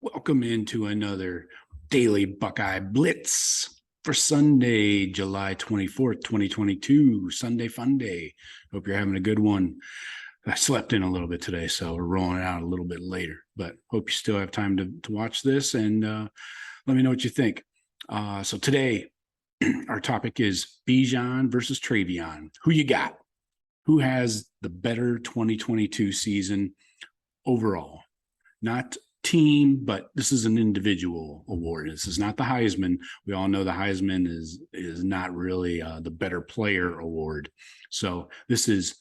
Welcome into another daily Buckeye Blitz for Sunday, July 24th, 2022. Sunday fun day. Hope you're having a good one. I slept in a little bit today, so we're rolling it out a little bit later, but hope you still have time to watch this and let me know what you think. So today, our topic is Bijan versus TreVeyon. Who you got? Who has the better 2022 season overall? Not team, but this is an individual award. This is not the Heisman. We all know the Heisman is not really the better player award. So this is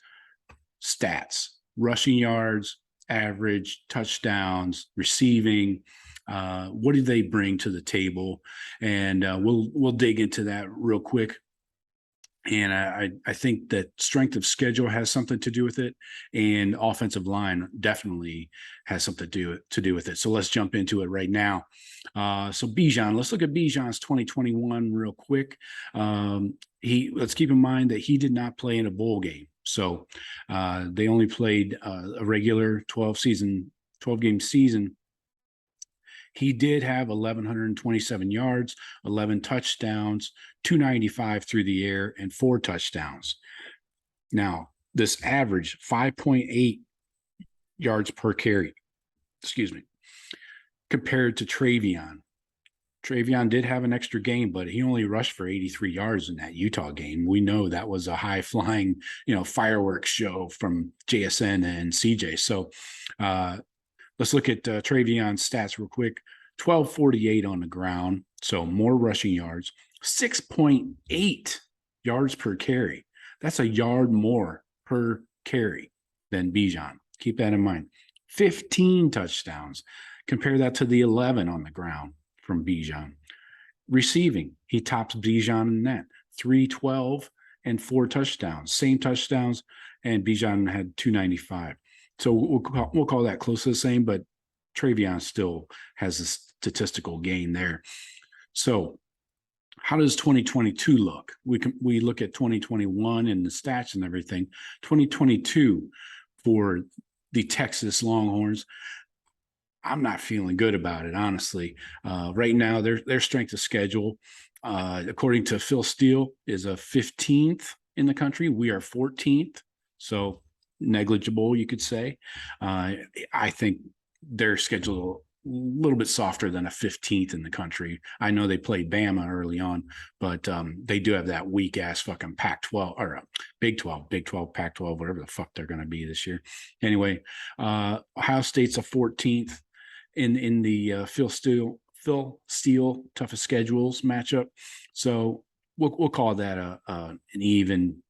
stats, rushing yards, average, touchdowns, receiving. What do they bring to the table? And we'll dig into that real quick. And I think that strength of schedule has something to do with it, and offensive line definitely has something to do with it. So let's jump into it right now. So Bijan, let's look at Bijan's 2021 real quick. Let's keep in mind that he did not play in a bowl game, so they only played a regular 12-game season. He did have 1,127 yards, 11 touchdowns, 295 through the air, and 4 touchdowns. Now, this average 5.8 yards per carry, compared to TreVeyon. TreVeyon did have an extra game, but he only rushed for 83 yards in that Utah game. We know that was a high-flying, fireworks show from JSN and CJ. So, let's look at TreVeyon's stats real quick. 1248 on the ground, so more rushing yards. 6.8 yards per carry. That's a yard more per carry than Bijan. Keep that in mind. 15 touchdowns. Compare that to the 11 on the ground from Bijan. Receiving, he tops Bijan in that. 312 and 4 touchdowns. Same touchdowns, and Bijan had 295. So we'll call that close to the same, but TreVeyon still has a statistical gain there. So how does 2022 look? We look at 2021 and the stats and everything. 2022 for the Texas Longhorns, I'm not feeling good about it, honestly. Right now, their strength of schedule, according to Phil Steele, is a 15th in the country. We are 14th, so negligible, you could say. I think their schedule a little bit softer than a 15th in the country. I know they played Bama early on, but they do have that weak ass fucking Pac-12 or Big 12, Pac-12, whatever the fuck they're going to be this year. Anyway, Ohio State's a 14th in the Phil Steele toughest schedules matchup. So we'll call that an even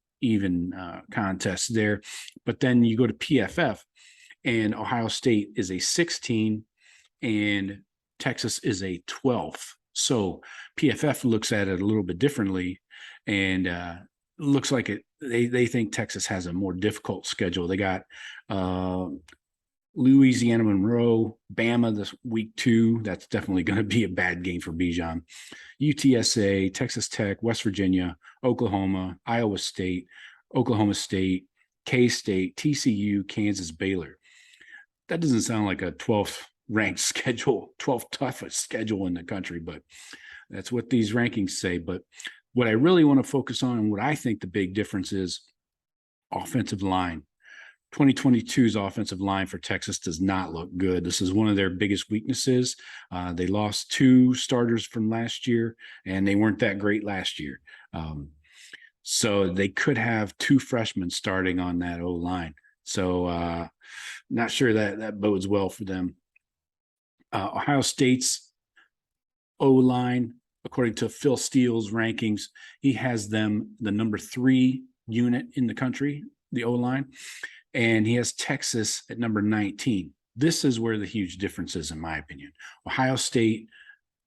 contest there. But then you go to PFF, and Ohio State is a 16 and Texas is a 12th. So PFF looks at it a little bit differently, and looks like they think Texas has a more difficult schedule. They got Louisiana Monroe, Bama this week 2. That's definitely going to be a bad game for Bijan. UTSA, Texas Tech, West Virginia, Oklahoma, Iowa State, Oklahoma State, K-State, TCU, Kansas, Baylor. That doesn't sound like a 12th ranked schedule, 12th toughest schedule in the country, but that's what these rankings say. But what I really want to focus on, and what I think the big difference is, offensive line. 2022's offensive line for Texas does not look good. This is one of their biggest weaknesses. They lost 2 starters from last year, and they weren't that great last year. So they could have 2 freshmen starting on that O-line. So not sure that bodes well for them. Ohio State's O-line, according to Phil Steele's rankings, he has them the number 3 unit in the country, the O-line, and he has Texas at number 19. This is where the huge difference is, in my opinion. Ohio State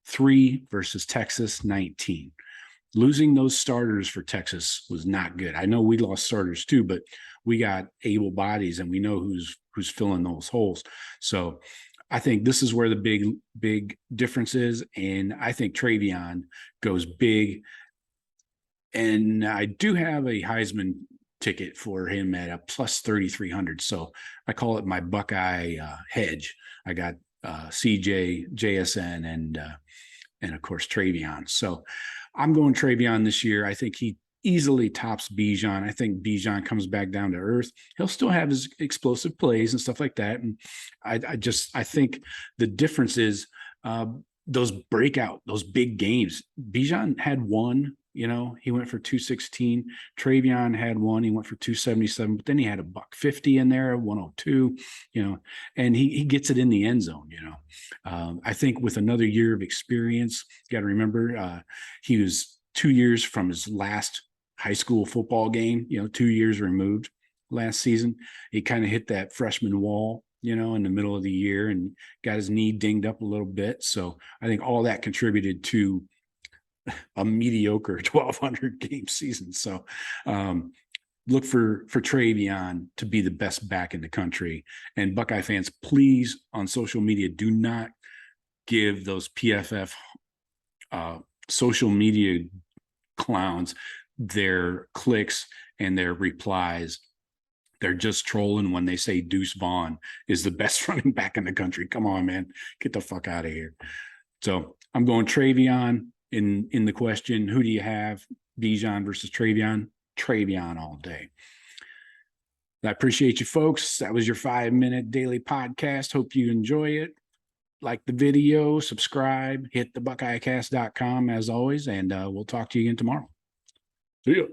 3 versus Texas 19. Losing those starters for Texas was not good. I know we lost starters too, but we got able bodies, and we know who's filling those holes. So I think this is where the big difference is, and I think TreVeyon goes big. And I do have a Heisman ticket for him at a plus 3,300. So I call it my Buckeye hedge. I got CJ, JSN, and of course TreVeyon. So I'm going TreVeyon this year. I think he easily tops Bijan. I think Bijan comes back down to earth. He'll still have his explosive plays and stuff like that. And I think the difference is those big games. Bijan had one, he went for 216. TreVeyon had one, he went for 277, but then he had a $150 in there, 102, and he gets it in the end zone. I think with another year of experience, you got to remember he was 2 years from his last high school football game, 2 years removed last season. He kind of hit that freshman wall, in the middle of the year and got his knee dinged up a little bit. So I think all that contributed to a mediocre 1,200 game season. So look for TreVeyon to be the best back in the country. And Buckeye fans, please, on social media, do not give those PFF social media clowns their clicks and their replies. They're just trolling when they say Deuce Vaughn is the best running back in the country. Come on, man, get the fuck out of here. So I'm going TreVeyon in the question. Who do you have? Bijan versus TreVeyon? TreVeyon all day. I appreciate you folks. That was your 5-minute daily podcast. Hope you enjoy it. Like the video, subscribe, hit the BuckeyeCast.com as always, and we'll talk to you again tomorrow. See ya.